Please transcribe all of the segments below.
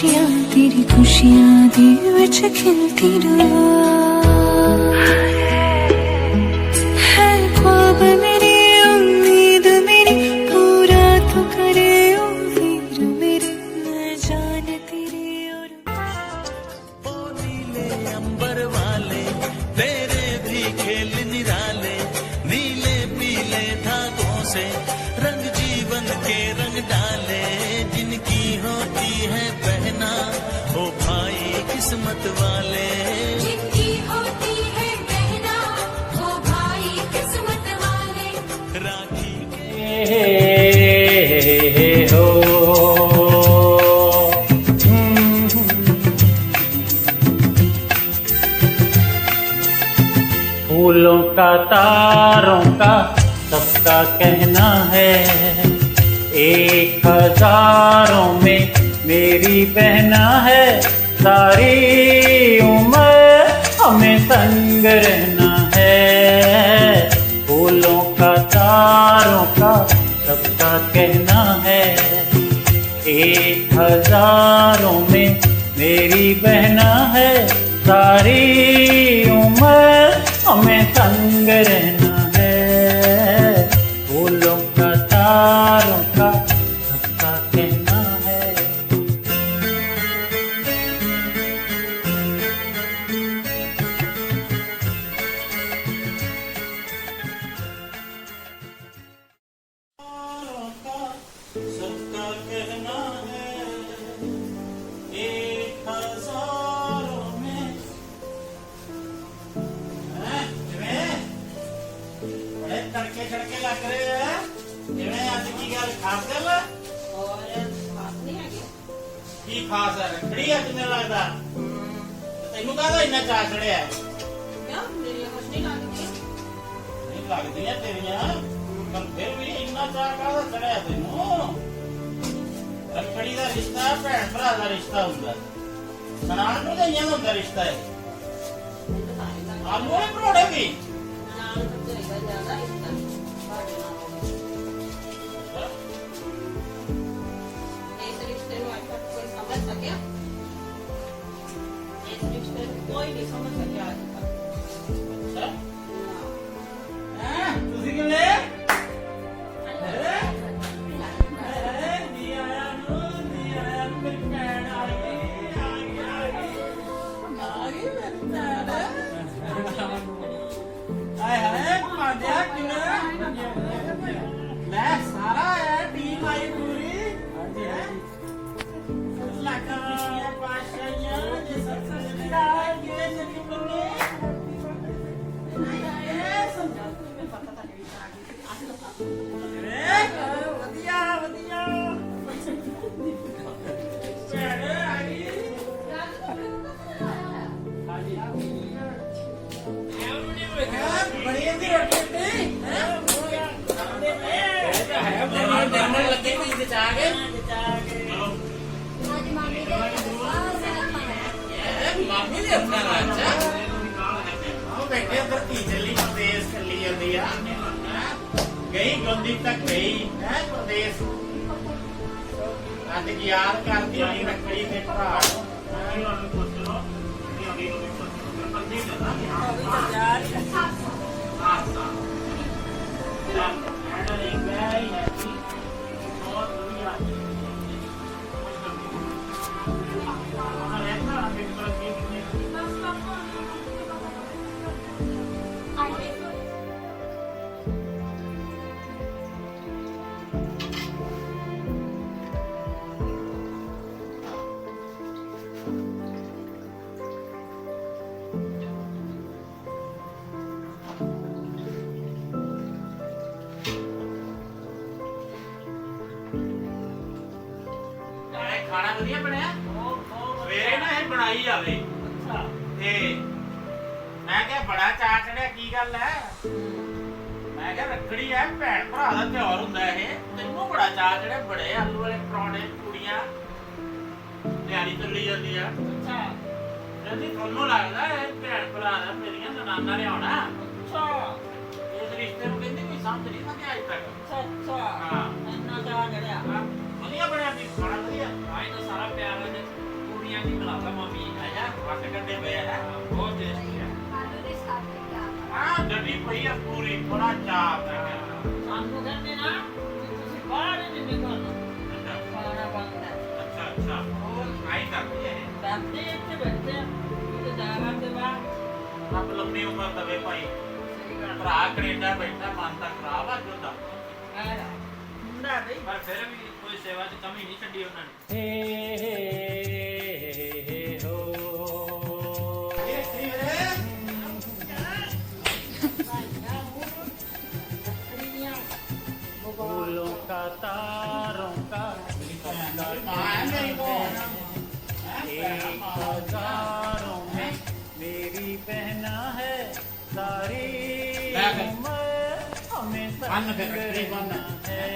तेरी खुशियां दे विच खिलती रहा है ख्वाब मेरी उम्मीद मेरी पूरा तो करे ओ वीर मेरे मैं जान तेरी और ओ नीले अंबर वाले तेरे भी खेल निराले नीले पीले धागों से रंग जीवन के रंग डाले जिनकी होती है बहना ओ भाई किस्मत वाले जिनकी होती है बहना वो भाई किस्मत वाले राखी हो फूलों का तारों का सबका कहना है 1000 में मेरी बहना है सारी उम्र हमें संग रहना है फूलों का तारों का सबका कहना है 1000 में मेरी बहना है सारी उम्र हमें संग रहना है फूलों का तारों का सबका कहना है सबका कहना है 1000 में बड़े तड़के छड़के लग रहे हैं जिवें अज की गल खास गल की खास है रखड़ी अज मेरा लगता तेनू कहदा इन्ना चाह चढ़िया नहीं लगदियां तेरियां पर फिर भी इन्ना चाह कहदा चढ़िया तेनू रखड़ी का रिश्ता भैन भरा का रिश्ता हुंदा सनान भरजाइयां दा हुंदा रिश्ता है आलू वाले परोड़े भी कोई नहीं समझ सकिया आज तक अच्छा हैं तुसी किले मामी ने अपना राजा बैठे उधर की चली प्रदेश चली जाती है गई गंदी तक गई है प्रदेश आज याद करती होनी रखड़ी के भरा खाना ਵਧੀਆ ਬਣਿਆ ਸਵੇਰੇ ਨਾ ਇਹ ਬਣਾਈ ਜਾਵੇ ਅੱਛਾ ਤੇ ਮੈਂ ਕਿਹਾ ਬੜਾ ਚਾਅ ਚੜਿਆ ਕੀ ਗੱਲ ਹੈ ਮੈਂ ਕਿਹਾ ਰੱਖੜੀ ਹੈ ਭੈਣ ਭਰਾ ਦਾ ਤਿਉਹਾਰ ਹੁੰਦਾ ਇਹ ਤੈਨੂੰ ਬੜਾ ਚਾਅ ਚੜਿਆ ਬੜੇ ਆਲੂ ਵਾਲੇ ਪਰੌਂਠੇ ਪੂੜੀਆਂ ਤਿਆਰੀ ਚੱਲੀ ਜਾਂਦੀ ਆ ਅੱਛਾ ਜਦੀ ਤੁਹਾਨੂੰ ਲੱਗਦਾ ਇਹ ਭੈਣ ਭਰਾ ਦਾ ਮੇਰੀਆਂ ਨਨਾਣਾ ਨੇ ਆਉਣਾ ਅੱਛਾ ਇਸ ਰਿਸ਼ਤੇ ਨੂੰ ਕਹਿੰਦੇ ਕੋਈ ਸਮਝ ਨਹੀਂ ਸਕਿਆ ਅਜੇ ਤੱਕ ਅੱਛਾ ਹਾਂ ਇੰਨਾ ਚਾਅ ਚੜਿਆ ਵਧੀਆ ਬਣਿਆ ਸੀ ਖਾਣਾ ਵਧੀਆ ਆਏ ਤਾਂ ਸਾਰਾ ਪਿਆਰ की खिलाऊंगा मम्मी आजा मस्त गड्ढे पे है बहुत टेस्टी है हाँ गड्ढी पई है पूरी बड़ा चाप है ਸਾਨੂੰ ਕਹਿੰਦੇ ਨਾ ਵੀ ਤੁਸੀਂ ਬਾਹਰ ਨਹੀਂ ਨਿਕਲਣਾ ਖਾਣਾ ਬੰਦ ਹੈ अच्छा अच्छा और आई करती है ਦਾਦੇ ਇੱਥੇ ਬੈਠੇ ਆ ਤੇ ਜਾਣਾ ਤੇ ਬਾਹਰ ਰੱਬ ਲੰਮੀ ਉਮਰ ਦਵੇ ਭਾਈ ਸਹੀ ਗੱਲ ਭਰਾ ਕੈਨੇਡਾ ਬੈਠਾ ਮਨ ਤਾਂ ਖਰਾਬ ਆ ਜੋਦਾ ਹੈ ਹੁੰਦਾ ਬਈ ਪਰ ਫਿਰ ਵੀ ਕੋਈ ਸੇਵਾ ਚ ਕਮੀ ਨਹੀਂ ਛੱਡੀ ਉਹਨਾਂ ਨੇ हे हो फूलों का तारों का एक हजारों में मेरी बहना है सारी उम्र हमें संग रहना है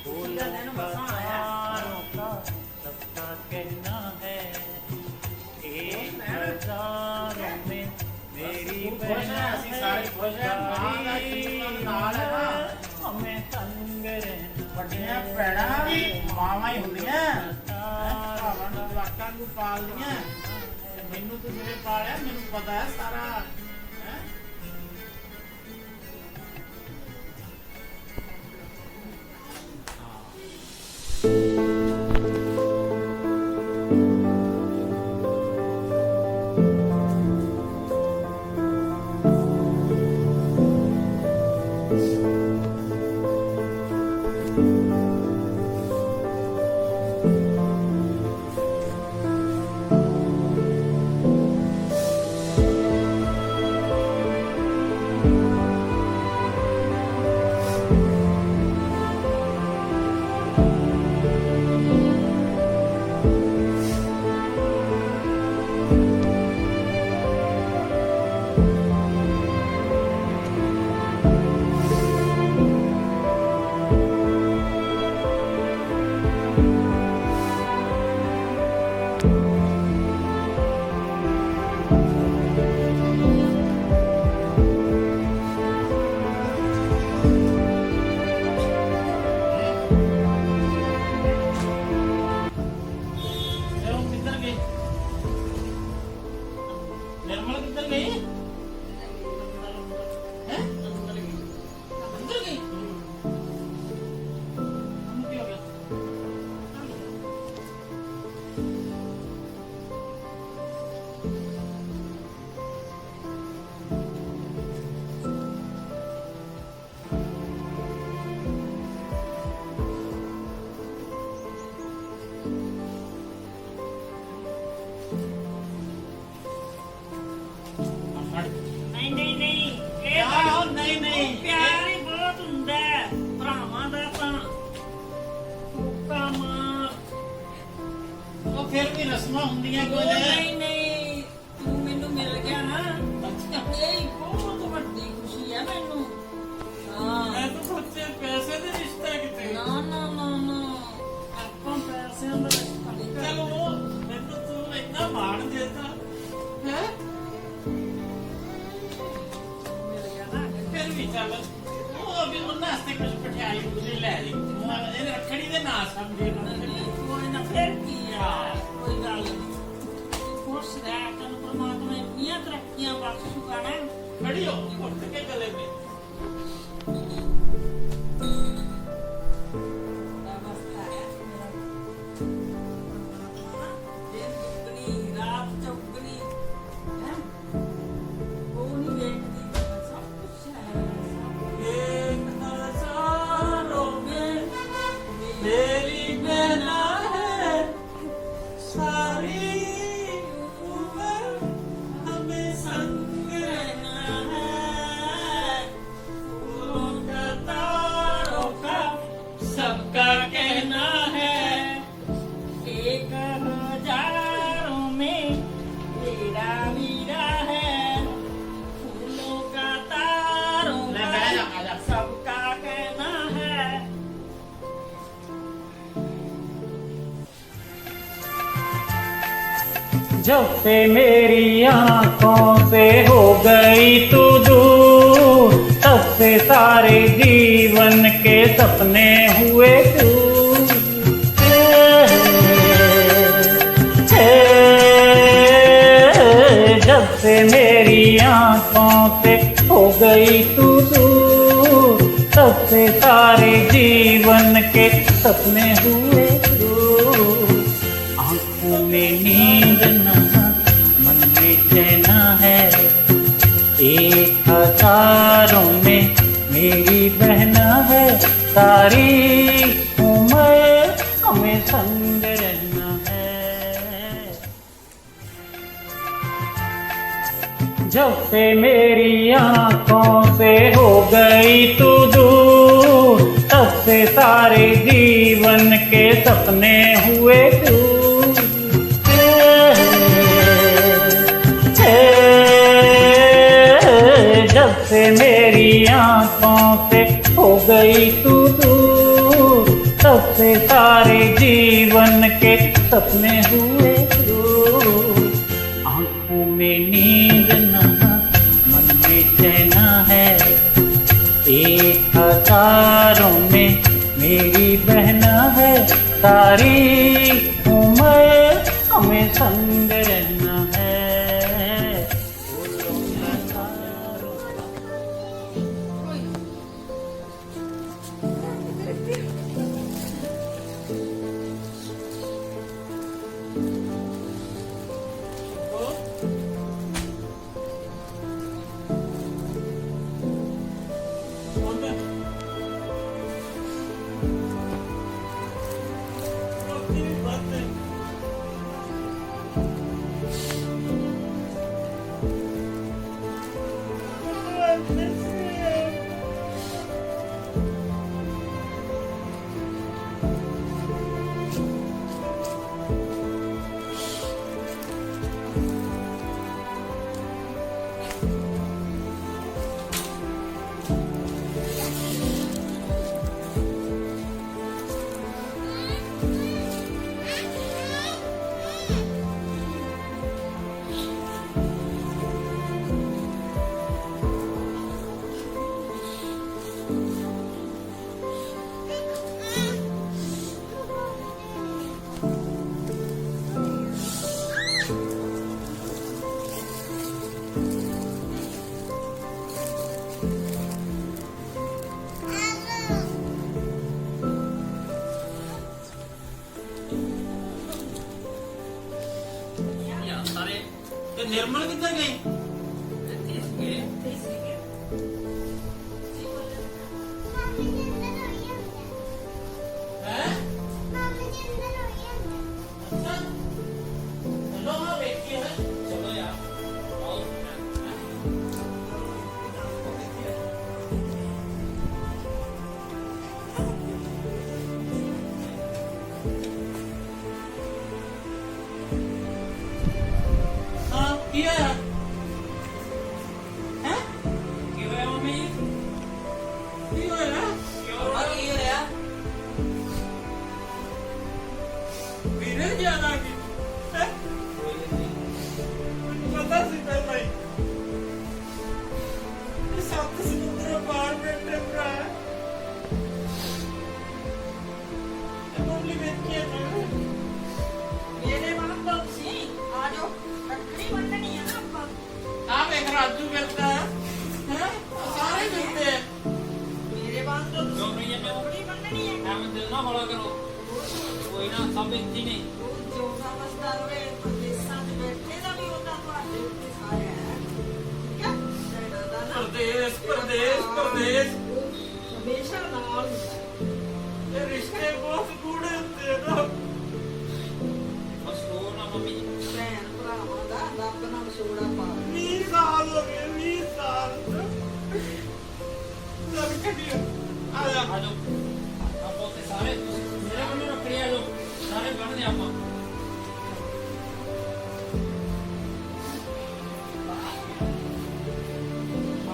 फूलों का तारों का सबका कहना है एक हजारों में मेरी बहना है सारी उम्र हमें संग रहना ਵੱਡੀਆਂ ਭੈਣਾਂ ਵੀ ਮਾਵਾਂ ਹੀ ਹੁੰਦੀਆਂ ਭਰਾਵਾਂ ਨੂੰ ਜਵਾਕਾਂ ਨੂੰ ਪਾਲਦੀਆਂ ਤੇ ਮੈਨੂੰ ਤੂੰ ਜਿਵੇਂ ਪਾਲਿਆ ਮੈਨੂੰ ਪਤਾ ਹੈ ਸਾਰਾ ਹੈਂ? ਚਲੋ ਕਿੱਧਰ ਗਈ ਨਿਰਮਲ ਕਿੱਧਰ ਗਈ ਹੈ ਅੰਦਰ ਗਈ ਹੁਣ ਕੀ ਹੋ ਗਿਆ ਨਹੀਂ ਨਹੀਂ ਨਹੀਂ ਇਹ ਆਹ, ਨਹੀਂ, ਨਹੀਂ। ਪਿਆਰ ਹੀ ਬਹੁਤ ਹੁੰਦਾ ਹੈ ਭਰਾਵਾਂ ਦਾ ਤਾਂ ਕੰਮ ਉਹ ਫਿਰ ਵੀ ਰਸਮਾਂ ਹੁੰਦੀਆਂ ਉਹ ਕੋਈ ਨਹੀਂ ਨਹੀਂ ਤੂੰ ਮੈਨੂੰ ਮਿਲ ਗਿਆ ਨਾ ਇਹ ਬਹੁਤ ਵੱਡੀ ਖੁਸ਼ੀ ਹੈ ਮੈਨੂੰ ਹਾਂ ਮੈਂ ਤਾਂ ਸੋਚਿਆ ਪੈਸੇ ਦੇ ਰਿਸ਼ਤਾ ਕਿਤੇ ਨਾ ਨਾ ਨਾ ਨਾ ਆਪਾਂ ਪੈਸਿਆਂ ਦਾ ਰਿਸ਼ਤਾ ਨਹੀਂ ਚਲੋ ਕਰਦੇ। ਮੈਨੂੰ ਤੂੰ ਇੰਨਾ ਮਾਣ ਦੇਤਾ ਹੈ ਮਿਲ ਗਿਆ ਨਾ ਫਿਰ ਵੀ ਚੱਲ ਉਹ ਵੀ ਉਹਨਾਂ ਵਾਸਤੇ ਕੁਝ ਪਠਿਆਈ ਉਹਨੇ ਲੈ ਲਈ ਇਹ ਰੱਖੜੀ ਦੇ ਨਾਂ ਸਮਝੇ ਕੋਈ ਨਾ ਫਿਰ ਕੀ ਆ ਕੋਈ ਗੱਲ ਨਹੀਂ ਖੁਸ਼ ਰਹਿ ਤੈਨੂੰ ਪ੍ਰਮਾਤਮਾ ਇੰਨੀਆਂ ਤਰੱਕੀਆਂ ਬਖਸ਼ੂਗਾ ਨਾ ਖੜੀ ਹੋ ਉੱਠ ਕੇ ਗਲੇ ਮੇ ਨਮਸਕਾਰ ਮੇਰਾ ਦਿਨ ਦੁਗਣੀ ਰਾਤ ਚੌਗਣੀ ਹੈ ਉਹ ਨਹੀਂ ਵੇਖਦੀ ਸਭ ਕੁਛ ਹੈ एक हजारों में ਮੇਰੀ मेरी बहना है सारी उम्र हमें संग रहना है फूलों का तारों का सबका कहना है एक हजारों में तेरा मीरा है फूलों का तारों ले का बैठ जा, आजा। सबका कहना है जब से मेरी आंखों से हो गई तू दूर तब से सारे जीवन के सपने हुए दूर आंखों से हो गई तू दूर, तब से सारे जीवन के सपने हुए दूर। आंखों में नींद न, मन में चैन है, एक हजारों में मेरी बहन है। सारी उम्र हमें संग रहना है। जब से मेरी आंखों से हो गई तू दूर, तब से सारे जीवन के सपने हुए दूर। जब से मेरी आंखों से हो गई तू दूर, तब से सारे जीवन के सपने हुए दूर। आंखों में नींद न, मन में चैन है, एक हजारों में मेरी बहन है। सारी उम्र हमें संग रहना है। निर्मल किधर गई? राजू मिलता है सारे मिलते हैं मेरे पास तो नहीं है नौकरी बननी है काम देना होगा करो कोई ना सब इतनी नहीं जो समझदार है प्रदेशा में बैठने का भी होता तो आज के सारे हैं क्या प्रदेश प्रदेश प्रदेश हमेशा नाल ये रिश्ते बहुत गूढ़े होते हैं ना बस वो ना मम्मी बहन भरावां दा रब नाल सोड़ा पा 20 साल हो गए 20 साल सब कटिया आ जाओ आप बोलते सारे मेरे मन में रखड़ी आ जाओ सारे बन दे आप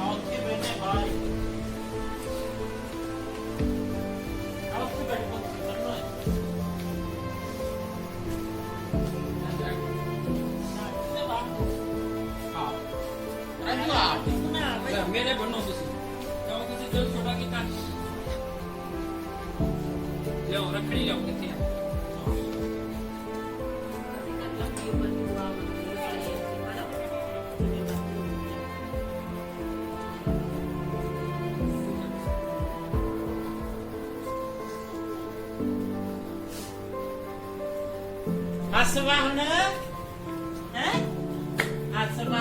आओ के बहने भाई आओ के बैठ करना है मेरे बनो क्यों किसी दिल छोटा किया लो रखड़ी लो कितनी ਹੱਸਵਾ ਹੁਣ ਹੈ ਹੱਸਵਾ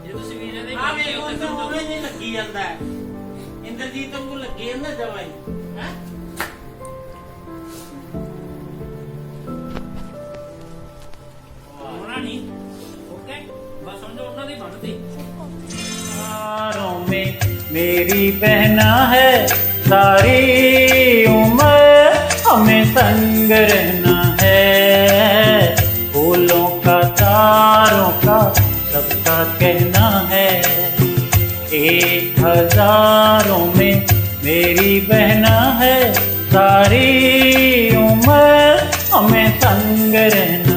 ਜੇ ਤੁਸੀਂ ਵੀਰੇ ਦੇ ਆ ਵੇ ਉਹ ਤਾਂ ਹੋਵੇ ਨਹੀਂ ਲੱਗੀ ਜਾਂਦਾ ਹੈ ਇੰਦਰਜੀਤ ਨੂੰ ਲੱਗੀ ਜਾਂਦਾ ਦਵਾਈ ਹੈ ਹੋਣਾ ਨਹੀਂ ਓਕੇ ਬਸ ਸਮਝੋ ਉਹਨਾਂ ਦੀ ਬਣਦੀ प्यारों में मेरी बहना है सारी उम्र हमें संग रहना है फूलों का तारों का सबका कहना है 1000 में मेरी बहना है सारी उम्र हमें संग रहना